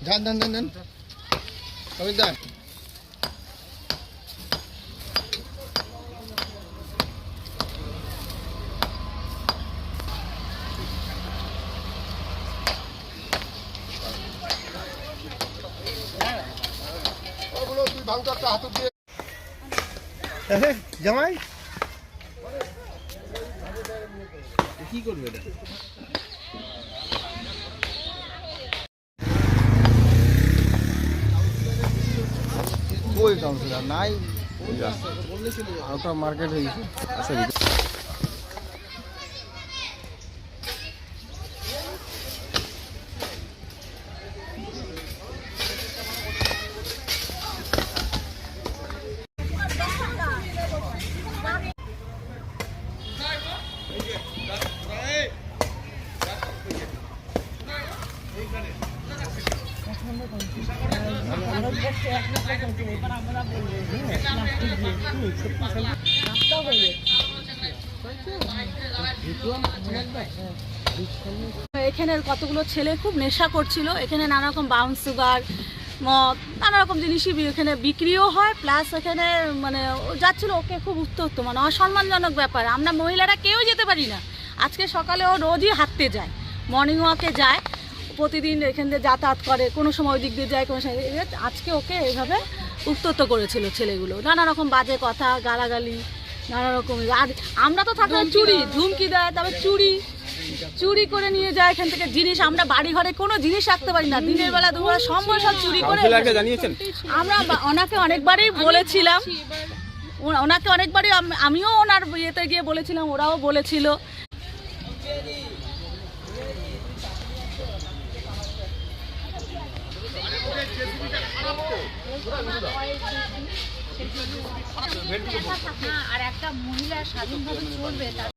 যান দেন দেন দেন দেন। জামাই কি করবে এটা? ওই কাউন্সিলর নাই, ওটা মার্কেট হয়ে গেছে। আচ্ছা এখানের কতগুলো ছেলে খুব নেশা করছিল। এখানে নানা রকম ব্রাউন সুগার, মদ, নানা রকম জিনিসই এখানে বিক্রিও হয়, প্লাস এখানে মানে যাচ্ছিল। ওকে খুব উত্তপ্ত, মানে অসম্মানজনক ব্যাপার। আমরা মহিলারা কেউ যেতে পারি না। আজকে সকালে ও রোজই হাঁটতে যায়, মর্নিং ওয়াকে যায়, প্রতিদিন এখান দিয়ে যাতায়াত করে, কোনো সময় ওই দিক দিয়ে যায়, কোনো সময়। আজকে ওকে এইভাবে উত্তপ্ত করেছিল ছেলেগুলো, নানা রকম বাজে কথা, গালাগালি, নানা রকম। আর আমরা তো থাকলে চুরি ধুমকি দেয়, তারপরে চুরি করে নিয়ে যায় এখান থেকে জিনিস। আমরা বাড়ি ঘরে কোনো জিনিস রাখতে পারি না, দিনের বেলা দুপুরে সম্ভব সব চুরি করে। আমরা ওনাকে অনেকবারই বলেছিলাম, আমিও ওনার ইয়েতে গিয়ে বলেছিলাম, ওরাও বলেছিল। আর একটা মহিলা স্বাধীনভাবে চলবে।